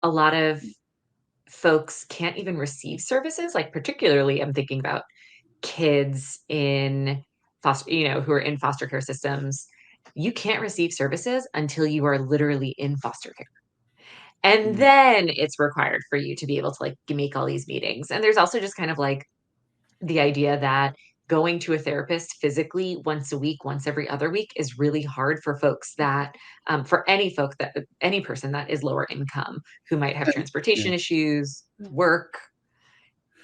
a lot of folks can't even receive services, like, particularly, I'm thinking about kids in who are in foster care systems. You can't receive services until you are literally in foster care. And Mm. then it's required for you to be able to, like, make all these meetings. And there's also just kind of like the idea that going to a therapist physically once a week, once every other week is really hard for folks that, for any person that is lower income who might have Yeah. transportation issues, work.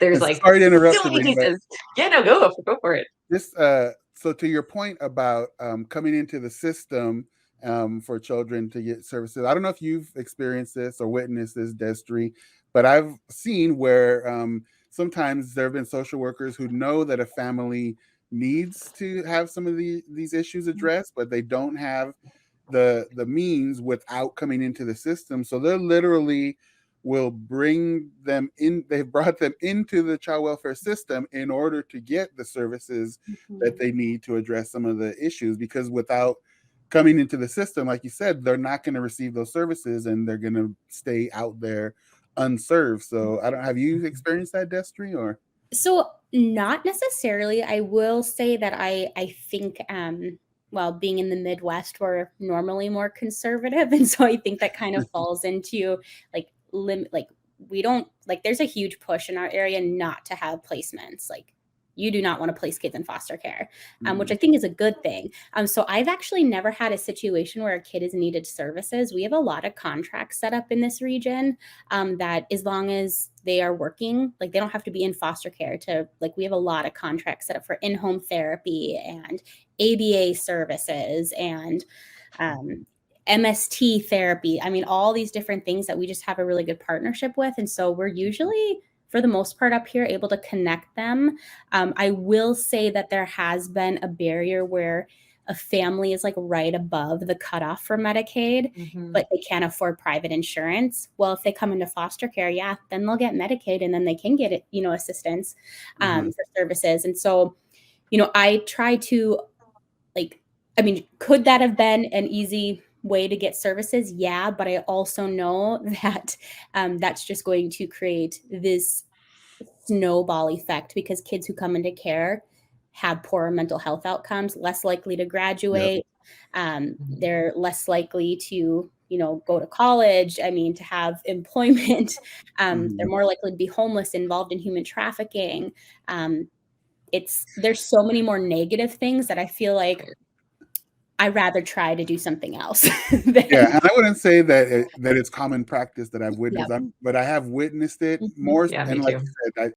There's And like sorry to interrupt, so many Sabrina, but pieces. Yeah, no, go for it. this so to your point about coming into the system for children to get services, I don't know if you've experienced this or witnessed this, Destry, but I've seen where sometimes there have been social workers who know that a family needs to have some of these issues addressed, but they don't have the means without coming into the system. So they're literally will bring them in. They've brought them into the child welfare system in order to get the services that they need to address some of the issues, because without coming into the system, like you said, they're not going to receive those services and they're going to stay out there unserved. So I don't, have you experienced that, Destry, or? So not necessarily. I will say that I think well, being in the Midwest, we're normally more conservative, and so I think that kind of falls into like like we don't like there's a huge push in our area not to have placements. Like you do not want to place kids in foster care, which I think is a good thing. So I've actually never had a situation where a kid has needed services. We have a lot of contracts set up in this region that as long as they are working, like they don't have to be in foster care to like, we have a lot of contracts set up for in-home therapy and ABA services and MST therapy. I mean, all these different things that we just have a really good partnership with. And so we're usually, for the most part up here, able to connect them. I will say that there has been a barrier where a family is like right above the cutoff for Medicaid, but they can't afford private insurance. Well, if they come into foster care, yeah, then they'll get Medicaid and then they can get it, assistance for services. And so, I try to like, I mean, could that have been an easy way to get services? Yeah, but I also know that that's just going to create this snowball effect because kids who come into care have poorer mental health outcomes, less likely to Yep. graduate. They're less likely to, go to college. I mean, to have employment. They're more likely to be homeless, involved in human trafficking. There's so many more negative things that I feel like I'd rather try to do something else. Yeah, and I wouldn't say that it's common practice that I've witnessed, Yeah. but I have witnessed it more. Yeah, me And like too. you said,